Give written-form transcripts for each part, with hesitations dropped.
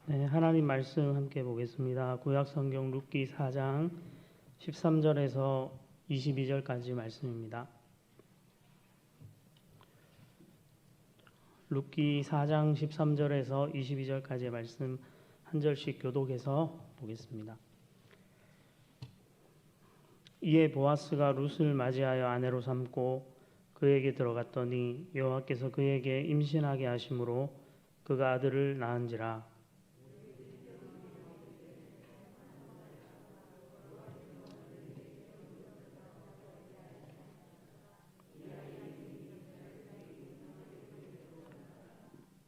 네, 하나님 말씀 함께 보겠습니다. 구약성경 룻기 4장 13절에서 22절까지 말씀입니다. 룻기 4장 13절에서 22절까지의 말씀 한 절씩 교독해서 보겠습니다. 이에 보아스가 룻을 맞이하여 아내로 삼고 그에게 들어갔더니 여호와께서 그에게 임신하게 하심으로 그가 아들을 낳은지라.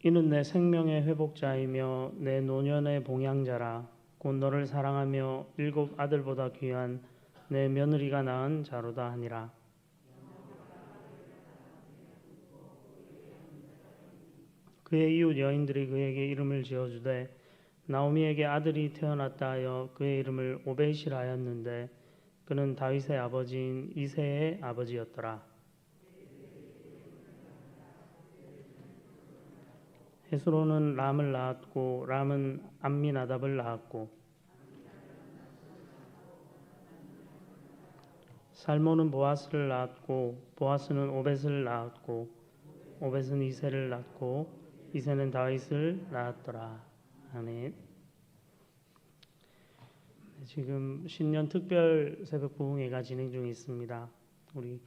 이는 내 생명의 회복자이며 내 노년의 봉양자라. 곧 너를 사랑하며 7 아들보다 귀한 내 며느리가 낳은 자로다 하니라. 그의 이웃 여인들이 그에게 이름을 지어주되 나오미에게 아들이 태어났다 하여 그의 이름을 오벳이라 하였는데 그는 다윗의 아버지인 이새의 아버지였더라. 헤스론은 람을 낳았고 람은 암미나답을 낳았고 살몬은 보아스를 낳았고 보아스는 오벳을 낳았고 오벳은 이새를 낳고 이새는 다윗을 낳았더라. 아멘. 지금 신년 특별 새벽 부흥회가 진행 중에 있습니다. 우리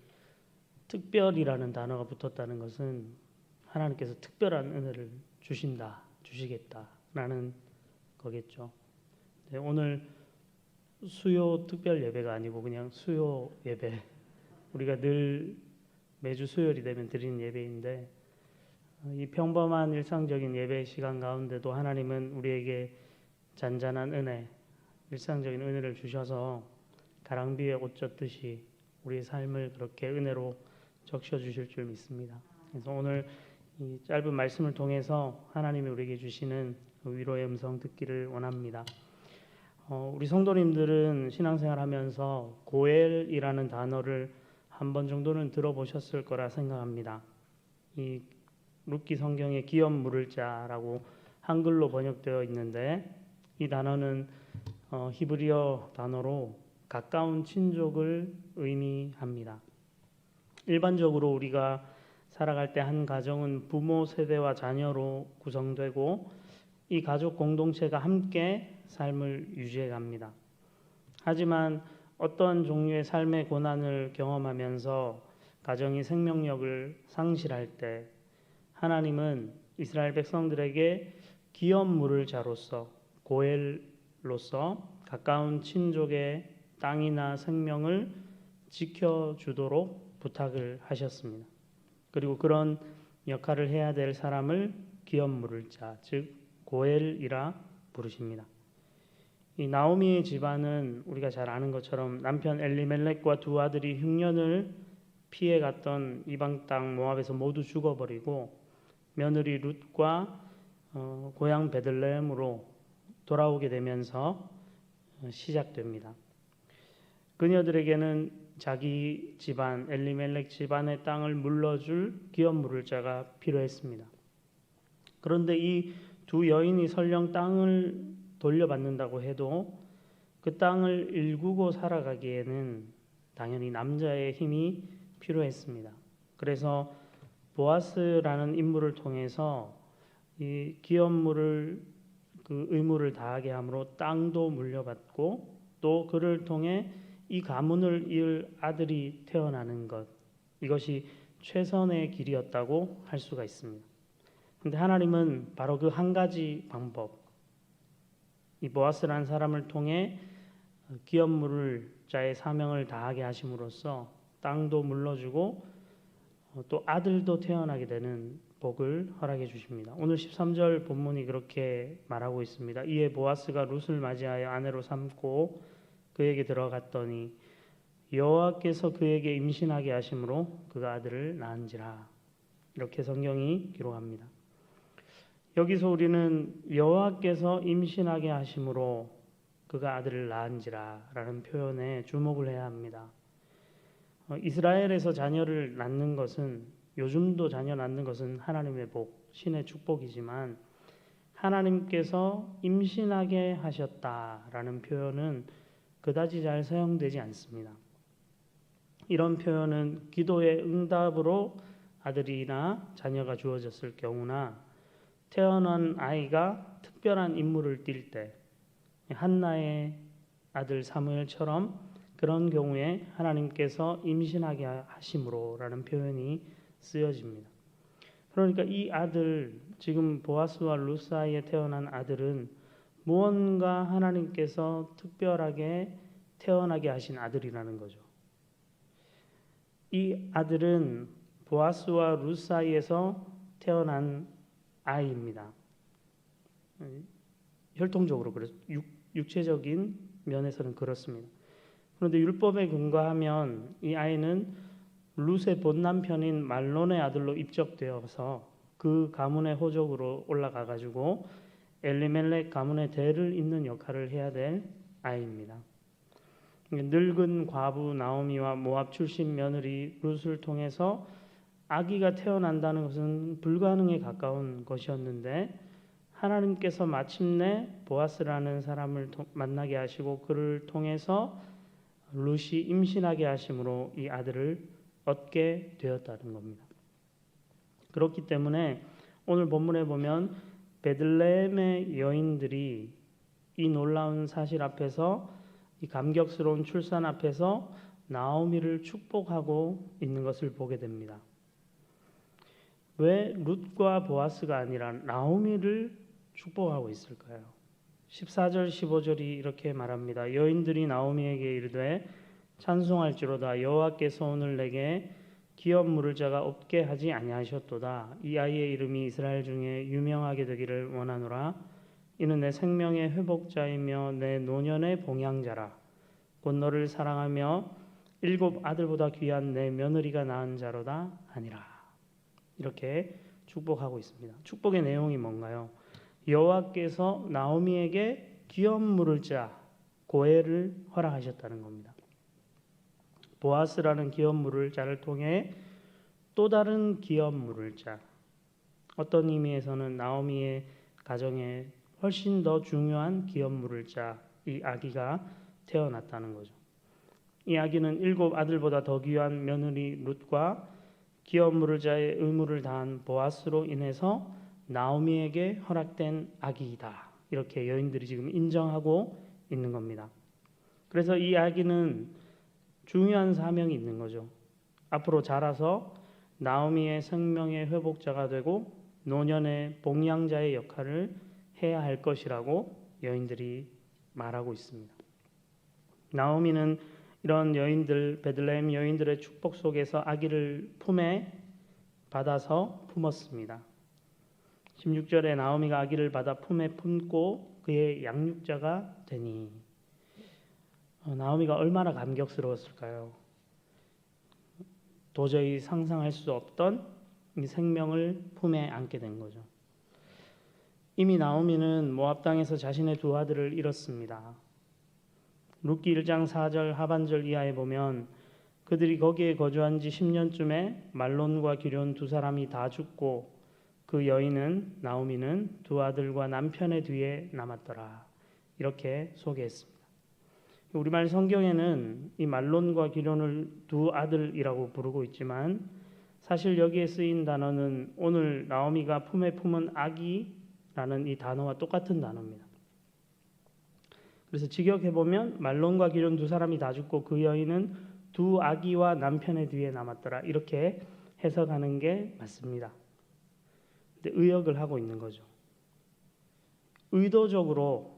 특별이라는 단어가 붙었다는 것은 하나님께서 특별한 은혜를 주시겠다라는 거겠죠. 네, 오늘 수요 특별 예배가 아니고 그냥 수요 예배, 우리가 늘 매주 수요일이 되면 드리는 예배인데 이 평범한 일상적인 예배 시간 가운데도 하나님은 우리에게 잔잔한 은혜, 일상적인 은혜를 주셔서 가랑비에 옷 젖듯이 우리의 삶을 그렇게 은혜로 적셔 주실 줄 믿습니다. 그래서 오늘 이 짧은 말씀을 통해서 하나님이 우리에게 주시는 위로의 음성 듣기를 원합니다. 우리 성도님들은 신앙생활하면서 고엘이라는 단어를 한 번 정도는 들어보셨을 거라 생각합니다. 이 룻기 성경에 기업 물을 자라고 한글로 번역되어 있는데 이 단어는 히브리어 단어로 가까운 친족을 의미합니다. 일반적으로 우리가 살아갈 때 한 가정은 부모 세대와 자녀로 구성되고 이 가족 공동체가 함께 삶을 유지해 갑니다. 하지만 어떤 종류의 삶의 고난을 경험하면서 가정이 생명력을 상실할 때 하나님은 이스라엘 백성들에게 기업 물을 자로서 고엘로서 가까운 친족의 땅이나 생명을 지켜주도록 부탁을 하셨습니다. 그리고 그런 역할을 해야 될 사람을 기업 물을 자, 즉 고엘이라 부르십니다. 이 나오미의 집안은 우리가 잘 아는 것처럼 남편 엘리멜렉과 2 아들이 흉년을 피해 갔던 이방 땅 모압에서 모두 죽어버리고 며느리 룻과 고향 베들레헴으로 돌아오게 되면서 시작됩니다. 그녀들에게는 자기 집안 엘리멜렉 집안의 땅을 물러줄 기업 물을 자가 필요했습니다. 그런데 이 2 여인이 설령 땅을 돌려받는다고 해도 그 땅을 일구고 살아가기에는 당연히 남자의 힘이 필요했습니다. 그래서 보아스라는 인물을 통해서 이 기업 물을 그 의무를 다하게 함으로 땅도 물려받고 또 그를 통해 이 가문을 이을 아들이 태어나는 것, 이것이 최선의 길이었다고 할 수가 있습니다. 그런데 하나님은 바로 그 한 가지 방법, 이 보아스라는 사람을 통해 기업 물을 자의 사명을 다하게 하심으로써 땅도 물러주고 또 아들도 태어나게 되는 복을 허락해 주십니다. 오늘 13절 본문이 그렇게 말하고 있습니다. 이에 보아스가 룻을 맞이하여 아내로 삼고 그에게 들어갔더니 여호와께서 그에게 임신하게 하심으로 그가 아들을 낳은지라. 이렇게 성경이 기록합니다. 여기서 우리는 여호와께서 임신하게 하심으로 그가 아들을 낳은지라 라는 표현에 주목을 해야 합니다. 이스라엘에서 자녀를 낳는 것은, 요즘도 자녀 낳는 것은 하나님의 복, 신의 축복이지만 하나님께서 임신하게 하셨다라는 표현은 그다지 잘 사용되지 않습니다. 이런 표현은 기도의 응답으로 아들이나 자녀가 주어졌을 경우나 태어난 아이가 특별한 임무를 띌 때, 한나의 아들 사무엘처럼 그런 경우에 하나님께서 임신하게 하심으로라는 표현이 쓰여집니다. 그러니까 이 아들, 지금 보아스와 룻 사이에 태어난 아들은 무언가 하나님께서 특별하게 태어나게 하신 아들이라는 거죠. 이 아들은 보아스와 룻 사이에서 태어난 아이입니다. 혈통적으로 그래서 육체적인 면에서는 그렇습니다. 그런데 율법에 근거하면 이 아이는 룻의 본 남편인 말론의 아들로 입적되어서 그 가문의 호족으로 올라가 가지고 엘리멜렉 가문의 대를 잇는 역할을 해야 될 아이입니다. 늙은 과부 나오미와 모압 출신 며느리 룻을 통해서 아기가 태어난다는 것은 불가능에 가까운 것이었는데 하나님께서 마침내 보아스라는 사람을 만나게 하시고 그를 통해서 룻이 임신하게 하심으로 이 아들을 얻게 되었다는 겁니다. 그렇기 때문에 오늘 본문에 보면 베들레헴의 여인들이 이 놀라운 사실 앞에서 이 감격스러운 출산 앞에서 나오미를 축복하고 있는 것을 보게 됩니다. 왜 룻과 보아스가 아니라 나오미를 축복하고 있을까요? 14절 15절이 이렇게 말합니다. 여인들이 나오미에게 이르되 찬송할지로다 여호와께서 오늘 내게 기업 물을 자가 없게 하지 아니하셨도다. 이 아이의 이름이 이스라엘 중에 유명하게 되기를 원하노라. 이는 내 생명의 회복자이며 내 노년의 봉양자라. 곧 너를 사랑하며 7 아들보다 귀한 내 며느리가 낳은 자로다 하니라. 이렇게 축복하고 있습니다. 축복의 내용이 뭔가요? 여호와께서 나오미에게 기업 물을 자 고해를 허락하셨다는 겁니다. 보아스라는 기업 물을 자를 통해 또 다른 기업 물을 자, 어떤 의미에서는 나오미의 가정에 훨씬 더 중요한 기업 물을 자, 이 아기가 태어났다는 거죠. 이 아기는 7 아들보다 더 귀한 며느리 룻과 기업 물을 자의 의무를 다한 보아스로 인해서 나오미에게 허락된 아기이다. 이렇게 여인들이 지금 인정하고 있는 겁니다. 그래서 이 아기는 중요한 사명이 있는 거죠. 앞으로 자라서 나오미의 생명의 회복자가 되고 노년의 봉양자의 역할을 해야 할 것이라고 여인들이 말하고 있습니다. 나오미는 이런 여인들, 베들레헴 여인들의 축복 속에서 아기를 품에 받아서 품었습니다. 16절에 나오미가 아기를 받아 품에 품고 그의 양육자가 되니 나오미가 얼마나 감격스러웠을까요? 도저히 상상할 수 없던 이 생명을 품에 안게 된 거죠. 이미 나오미는 모압 땅에서 자신의 2 아들을 잃었습니다. 룻기 1장 4절 하반절 이하에 보면 그들이 거기에 거주한 지 10년쯤에 말론과 기럨 2 사람이 다 죽고 그 여인은 나오미는 2 아들과 남편의 뒤에 남았더라. 이렇게 소개했습니다. 우리말 성경에는 이 말론과 기럨을 2 아들이라고 부르고 있지만 사실 여기에 쓰인 단어는 오늘 나오미가 품에 품은 아기라는 이 단어와 똑같은 단어입니다. 그래서 직역해보면 말론과 기럨 2 사람이 다 죽고 그 여인은 2 아기와 남편의 뒤에 남았더라. 이렇게 해석하는 게 맞습니다. 근데 의역을 하고 있는 거죠. 의도적으로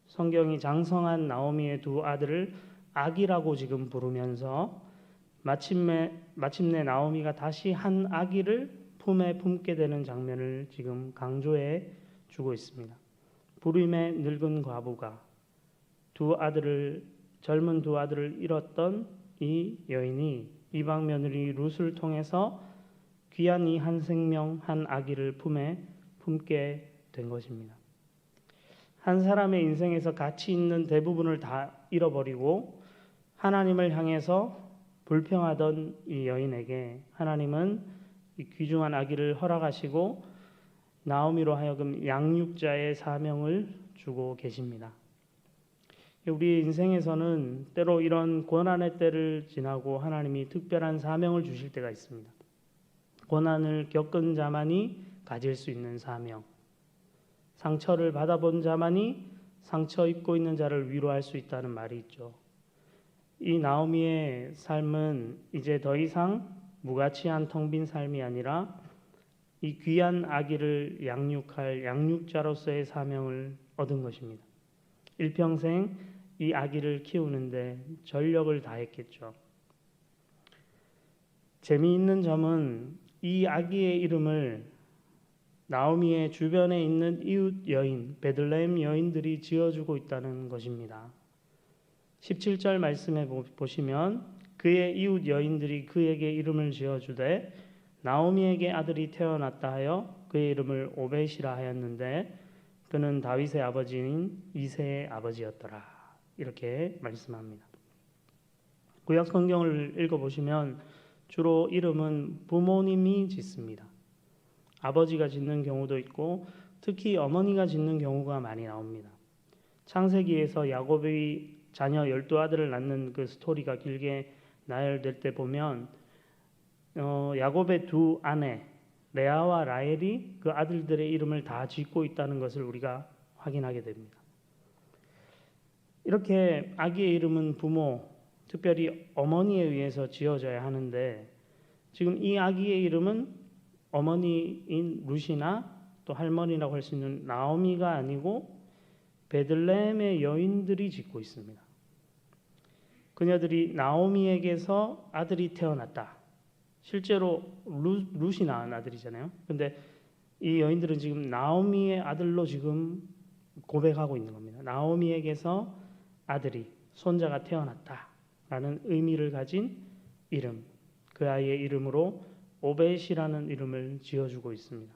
성경이 장성한 나오미의 2 아들을 아기라고 지금 부르면서 마침내 나오미가 다시 한 아기를 품에 품게 되는 장면을 지금 강조해 주고 있습니다. 불임의 늙은 과부가 젊은 2 아들을 잃었던 이 여인이 이방 며느리 룻을 통해서 귀한 이 한 생명, 한 아기를 품에 품게 된 것입니다. 한 사람의 인생에서 가치 있는 대부분을 다 잃어버리고 하나님을 향해서 불평하던 이 여인에게 하나님은 이 귀중한 아기를 허락하시고 나오미로 하여금 양육자의 사명을 주고 계십니다. 우리 인생에서는 때로 이런 고난의 때를 지나고 하나님이 특별한 사명을 주실 때가 있습니다. 고난을 겪은 자만이 가질 수 있는 사명, 상처를 받아본 자만이 상처 입고 있는 자를 위로할 수 있다는 말이 있죠. 이 나오미의 삶은 이제 더 이상 무가치한 텅 빈 삶이 아니라 이 귀한 아기를 양육할 양육자로서의 사명을 얻은 것입니다. 일평생 이 아기를 키우는데 전력을 다했겠죠. 재미있는 점은 이 아기의 이름을 나오미의 주변에 있는 이웃 여인, 베들레헴 여인들이 지어주고 있다는 것입니다. 17절 말씀에 보시면 그의 이웃 여인들이 그에게 이름을 지어주되 나오미에게 아들이 태어났다 하여 그의 이름을 오벳이라 하였는데 그는 다윗의 아버지인 이새의 아버지였더라. 이렇게 말씀합니다. 구약 성경을 읽어보시면 주로 이름은 부모님이 짓습니다. 아버지가 짓는 경우도 있고 특히 어머니가 짓는 경우가 많이 나옵니다. 창세기에서 야곱이 자녀 12아들을 낳는 그 스토리가 길게 나열될 때 보면 야곱의 두 아내 레아와 라헬이 그 아들들의 이름을 다 짓고 있다는 것을 우리가 확인하게 됩니다. 이렇게 아기의 이름은 부모, 특별히 어머니에 의해서 지어져야 하는데 지금 이 아기의 이름은 어머니인 루시나 또 할머니라고 할 수 있는 나오미가 아니고 베들레헴의 여인들이 짓고 있습니다. 그녀들이 나오미에게서 아들이 태어났다. 실제로 룻이 낳은 아들이잖아요. 근데 이 여인들은 지금 나오미의 아들로 지금 고백하고 있는 겁니다. 나오미에게서 아들이, 손자가 태어났다라는 의미를 가진 이름, 그 아이의 이름으로 오벳이라는 이름을 지어주고 있습니다.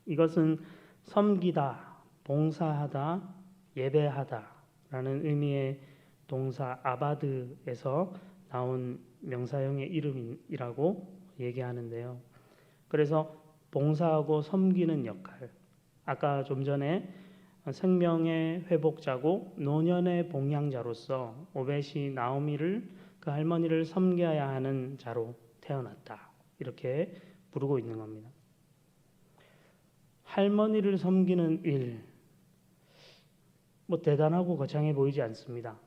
이것은 섬기다, 봉사하다, 예배하다라는 의미의 동사 아바드에서 나온 명사형의 이름이라고 얘기하는데요. 그래서 봉사하고 섬기는 역할, 아까 좀 전에 생명의 회복자고 노년의 봉양자로서 오벳이 나오미를 그 할머니를 섬겨야 하는 자로 태어났다. 이렇게 부르고 있는 겁니다. 할머니를 섬기는 일, 대단하고 거창해 보이지 않습니다.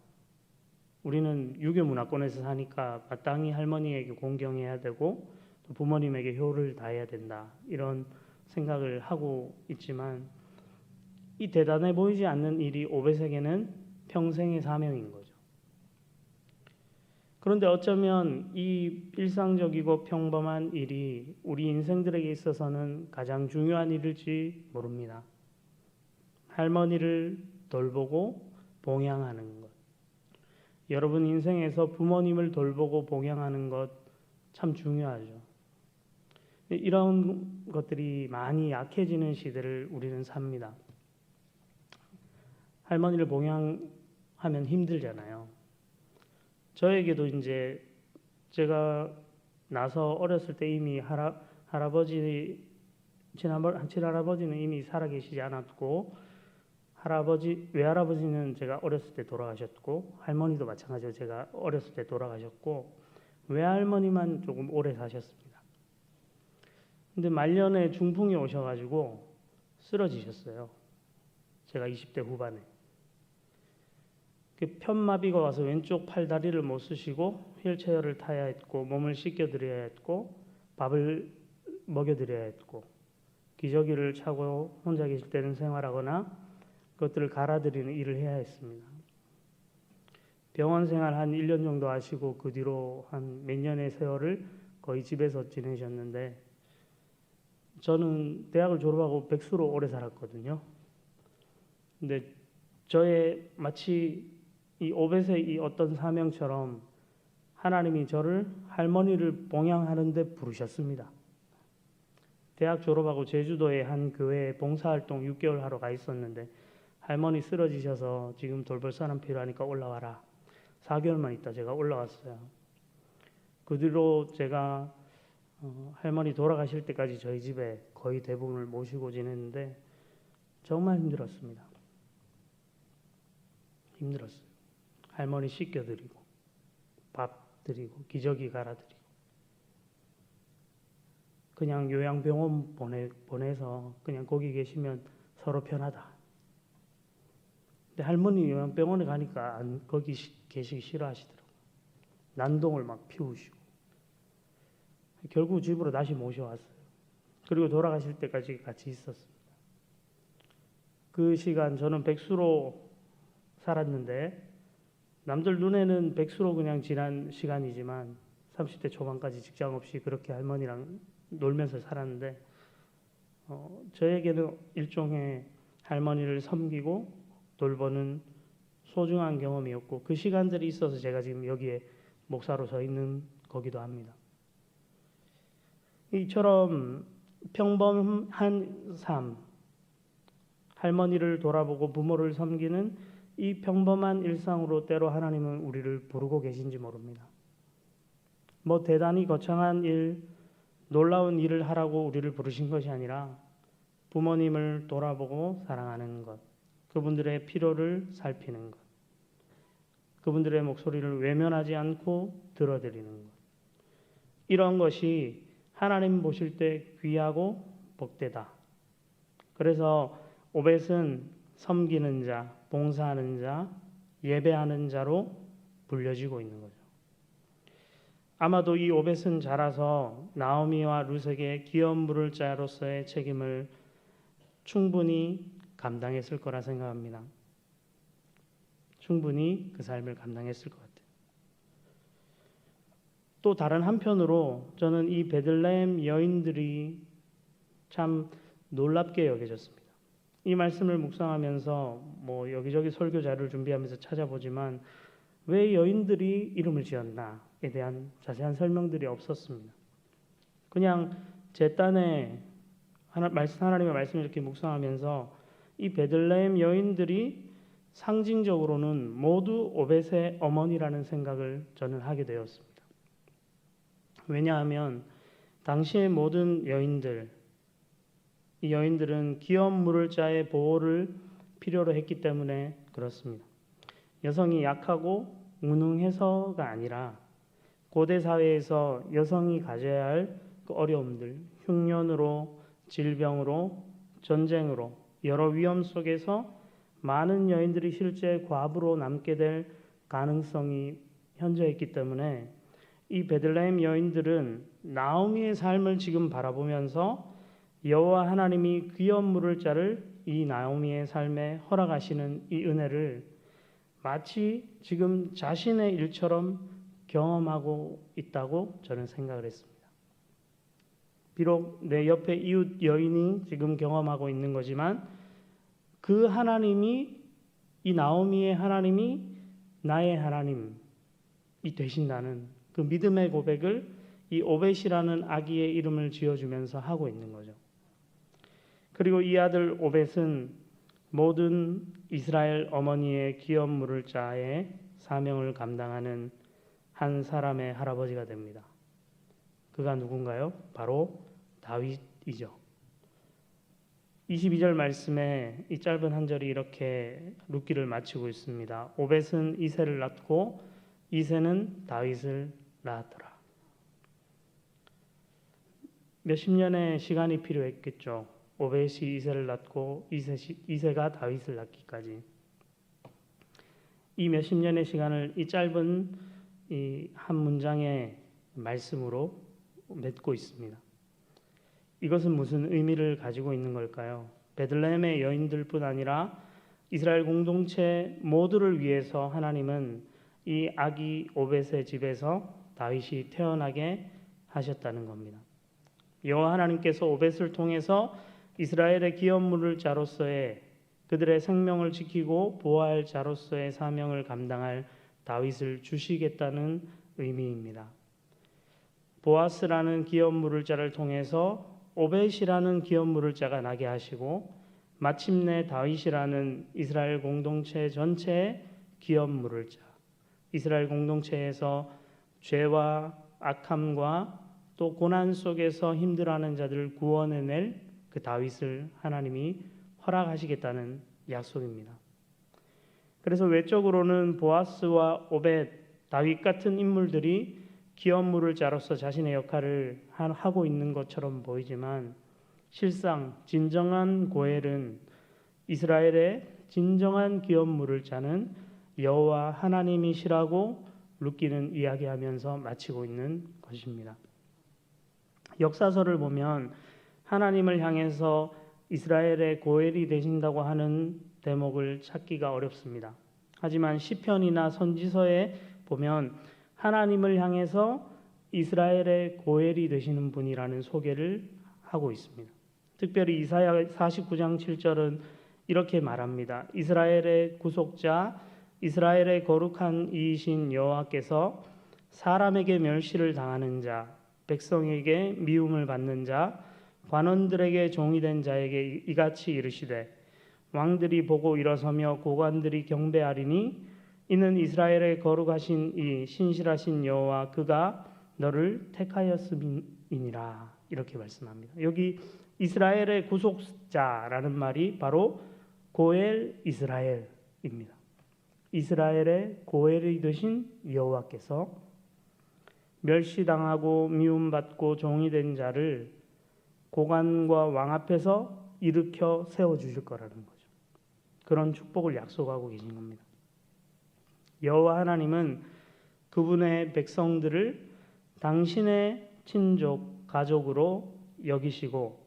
우리는 유교 문화권에서 사니까 마땅히 할머니에게 공경해야 되고 또 부모님에게 효를 다해야 된다. 이런 생각을 하고 있지만 이 대단해 보이지 않는 일이 오벳에게는 평생의 사명인 거죠. 그런데 어쩌면 이 일상적이고 평범한 일이 우리 인생들에게 있어서는 가장 중요한 일일지 모릅니다. 할머니를 돌보고 봉양하는 것. 여러분 인생에서 부모님을 돌보고 봉양하는 것 참 중요하죠. 이런 것들이 많이 약해지는 시대를 우리는 삽니다. 할머니를 봉양하면 힘들잖아요. 저에게도 이제 제가 나서 어렸을 때 이미 친할아버지는 이미 살아계시지 않았고 외할아버지는 제가 어렸을 때 돌아가셨고 할머니도 마찬가지로 제가 어렸을 때 돌아가셨고 외할머니만 조금 오래 사셨습니다. 근데 말년에 중풍이 오셔가지고 쓰러지셨어요. 제가 20대 후반에. 편마비가 와서 왼쪽 팔다리를 못 쓰시고 휠체어를 타야 했고 몸을 씻겨드려야 했고 밥을 먹여드려야 했고 기저귀를 차고 혼자 계실 때는 생활하거나 그것들을 갈아드리는 일을 해야 했습니다. 병원 생활 한 1년 정도 하시고 그 뒤로 한 몇 년의 세월을 거의 집에서 지내셨는데 저는 대학을 졸업하고 백수로 오래 살았거든요. 근데 저의 마치 이 오벳의 이 어떤 사명처럼 하나님이 저를 할머니를 봉양하는 데 부르셨습니다. 대학 졸업하고 제주도의 한 교회에 봉사활동 6개월 하러 가 있었는데 할머니 쓰러지셔서 지금 돌볼 사람 필요하니까 올라와라. 4개월만 있다 제가 올라왔어요. 그 뒤로 제가 할머니 돌아가실 때까지 저희 집에 거의 대부분을 모시고 지냈는데 정말 힘들었습니다. 힘들었어요. 할머니 씻겨드리고 밥 드리고 기저귀 갈아드리고 그냥 요양병원 보내서 그냥 거기 계시면 서로 편하다. 근데 할머니 요양병원에 가니까 거기 계시기 싫어하시더라고요. 난동을 막 피우시고 결국 집으로 다시 모셔왔어요. 그리고 돌아가실 때까지 같이 있었습니다. 그 시간 저는 백수로 살았는데 남들 눈에는 백수로 그냥 지난 시간이지만 30대 초반까지 직장 없이 그렇게 할머니랑 놀면서 살았는데 저에게는 일종의 할머니를 섬기고 돌보는 소중한 경험이었고 그 시간들이 있어서 제가 지금 여기에 목사로 서 있는 거기도 합니다. 이처럼 평범한 삶, 할머니를 돌아보고 부모를 섬기는 이 평범한 일상으로 때로 하나님은 우리를 부르고 계신지 모릅니다. 뭐 대단히 거창한 일, 놀라운 일을 하라고 우리를 부르신 것이 아니라 부모님을 돌아보고 사랑하는 것, 그분들의 필요를 살피는 것, 그분들의 목소리를 외면하지 않고 들어드리는 것. 이런 것이 하나님 보실 때 귀하고 복되다. 그래서 오벳은 섬기는 자, 봉사하는 자, 예배하는 자로 불려지고 있는 거죠. 아마도 이 오벳은 자라서 나오미와 룻에게 기업 물을 자로서의 책임을 충분히 감당했을 거라 생각합니다. 충분히 그 삶을 감당했을 것 같아요. 또 다른 한편으로 저는 이 베들레헴 여인들이 참 놀랍게 여겨졌습니다. 이 말씀을 묵상하면서 뭐 여기저기 설교 자료를 준비하면서 찾아보지만 왜 여인들이 이름을 지었나에 대한 자세한 설명들이 없었습니다. 그냥 제 딴에 하나님의 말씀을 이렇게 묵상하면서 이 베들레헴 여인들이 상징적으로는 모두 오벳의 어머니라는 생각을 저는 하게 되었습니다. 왜냐하면 당시의 모든 여인들, 이 여인들은 기업 물을 자의 보호를 필요로 했기 때문에 그렇습니다. 여성이 약하고 무능해서가 아니라 고대 사회에서 여성이 가져야 할 그 어려움들, 흉년으로, 질병으로, 전쟁으로 여러 위험 속에서 많은 여인들이 실제 과부로 남게 될 가능성이 현저했기 때문에 이 베들레헴 여인들은 나오미의 삶을 지금 바라보면서 여호와 하나님이 귀업 물을 자를 이 나오미의 삶에 허락하시는 이 은혜를 마치 지금 자신의 일처럼 경험하고 있다고 저는 생각을 했습니다. 비록 내 옆에 이웃 여인이 지금 경험하고 있는 거지만 그 하나님이 이 나오미의 하나님이 나의 하나님이 되신다는 그 믿음의 고백을 이 오벳이라는 아기의 이름을 지어주면서 하고 있는 거죠. 그리고 이 아들 오벳은 모든 이스라엘 어머니의 기업 물을 자의 사명을 감당하는 한 사람의 할아버지가 됩니다. 그가 누군가요? 바로 다윗이죠. 22절 말씀에 이 짧은 한 절이 이렇게 룻기를 마치고 있습니다. 오벳은 이새를 낳고 이새는 다윗을 낳았더라. 몇십 년의 시간이 필요했겠죠. 오벳이 이새를 낳고 이새가 다윗을 낳기까지. 이 몇십 년의 시간을 이 짧은 이 한 문장의 말씀으로 맺고 있습니다. 이것은 무슨 의미를 가지고 있는 걸까요? 베들레헴의 여인들뿐 아니라 이스라엘 공동체 모두를 위해서 하나님은 이 아기 오벳의 집에서 다윗이 태어나게 하셨다는 겁니다. 여호와 하나님께서 오벳을 통해서 이스라엘의 기업 물을 자로서의 그들의 생명을 지키고 보호할 자로서의 사명을 감당할 다윗을 주시겠다는 의미입니다. 보아스라는 기업 물을 자를 통해서 오벳이라는 기업 물을 자가 나게 하시고 마침내 다윗이라는 이스라엘 공동체 전체의 기업 물을 자, 이스라엘 공동체에서 죄와 악함과 또 고난 속에서 힘들어하는 자들을 구원해낼 그 다윗을 하나님이 허락하시겠다는 약속입니다. 그래서 외적으로는 보아스와 오벳, 다윗 같은 인물들이 기업 물을 자로서 자신의 역할을 하고 있는 것처럼 보이지만 실상 진정한 고엘은 이스라엘의 진정한 기업 물을 자는 여호와 하나님이시라고 룻기는 이야기하면서 마치고 있는 것입니다. 역사서를 보면 하나님을 향해서 이스라엘의 고엘이 되신다고 하는 대목을 찾기가 어렵습니다. 하지만 시편이나 선지서에 보면 하나님을 향해서 이스라엘의 고엘이 되시는 분이라는 소개를 하고 있습니다. 특별히 이사야 49장 7절은 이렇게 말합니다. 이스라엘의 구속자, 이스라엘의 거룩한 이이신 여호와께서 사람에게 멸시를 당하는 자, 백성에게 미움을 받는 자, 관원들에게 종이 된 자에게 이같이 이르시되 왕들이 보고 일어서며 고관들이 경배하리니 이는 이스라엘의 거룩하신 이 신실하신 여호와 그가 너를 택하였음이니라. 이렇게 말씀합니다. 여기 이스라엘의 구속자라는 말이 바로 고엘 이스라엘입니다. 이스라엘의 고엘이 되신 여호와께서 멸시당하고 미움받고 종이 된 자를 고관과 왕 앞에서 일으켜 세워주실 거라는 거죠. 그런 축복을 약속하고 계신 겁니다. 여호와 하나님은 그분의 백성들을 당신의 친족, 가족으로 여기시고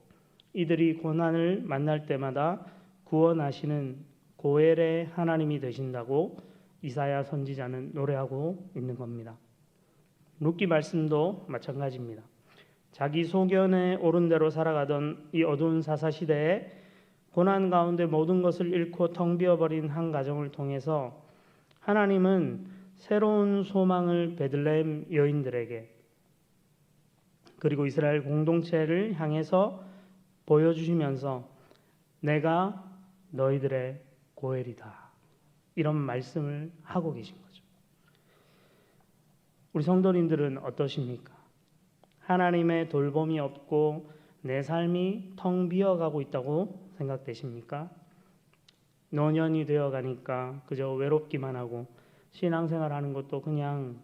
이들이 고난을 만날 때마다 구원하시는 고엘의 하나님이 되신다고 이사야 선지자는 노래하고 있는 겁니다. 룻기 말씀도 마찬가지입니다. 자기 소견에 옳은 대로 살아가던 이 어두운 사사시대에 고난 가운데 모든 것을 잃고 텅 비어버린 한 가정을 통해서 하나님은 새로운 소망을 베들레헴 여인들에게 그리고 이스라엘 공동체를 향해서 보여주시면서 내가 너희들의 고엘이다. 이런 말씀을 하고 계신 거죠. 우리 성도님들은 어떠십니까? 하나님의 돌봄이 없고 내 삶이 텅 비어가고 있다고 생각되십니까? 노년이 되어가니까 그저 외롭기만 하고 신앙생활하는 것도 그냥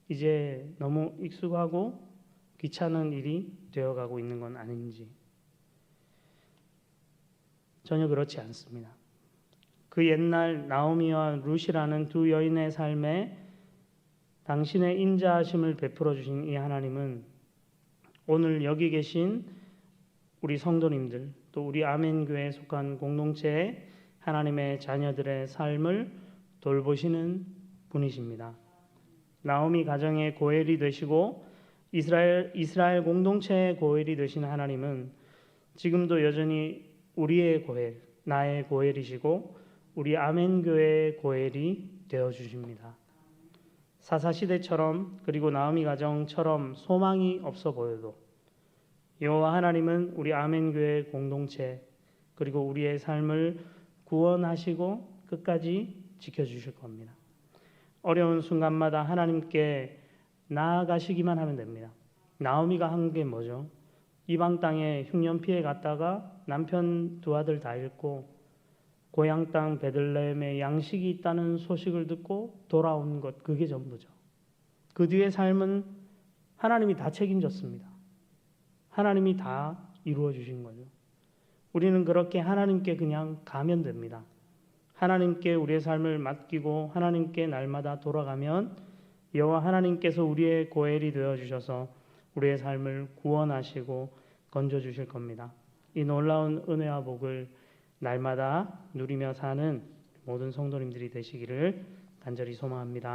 이제 너무 익숙하고 귀찮은 일이 되어가고 있는 건 아닌지 전혀 그렇지 않습니다. 그 옛날 나오미와 룻이라는 두 여인의 삶에 당신의 인자하심을 베풀어 주신 이 하나님은 오늘 여기 계신 우리 성도님들 또 우리 아멘교회에 속한 공동체의 하나님의 자녀들의 삶을 돌보시는 분이십니다. 나오미 가정의 고엘이 되시고 이스라엘 공동체의 고엘이 되신 하나님은 지금도 여전히 우리의 고엘, 나의 고엘이시고 우리 아멘교회의 고엘이 되어주십니다. 사사시대처럼 그리고 나오미 가정처럼 소망이 없어 보여도 여호와 하나님은 우리 아멘교회 공동체 그리고 우리의 삶을 구원하시고 끝까지 지켜주실 겁니다. 어려운 순간마다 하나님께 나아가시기만 하면 됩니다. 나오미가 한 게 뭐죠? 이방 땅에 흉년 피해 갔다가 남편 두 아들 다 잃고 고향 땅 베들레헴에 양식이 있다는 소식을 듣고 돌아온 것, 그게 전부죠. 그 뒤의 삶은 하나님이 다 책임졌습니다. 하나님이 다 이루어 주신 거죠. 우리는 그렇게 하나님께 그냥 가면 됩니다. 하나님께 우리의 삶을 맡기고 하나님께 날마다 돌아가면 여호와 하나님께서 우리의 고엘이 되어 주셔서 우리의 삶을 구원하시고 건져 주실 겁니다. 이 놀라운 은혜와 복을 날마다 누리며 사는 모든 성도님들이 되시기를 간절히 소망합니다.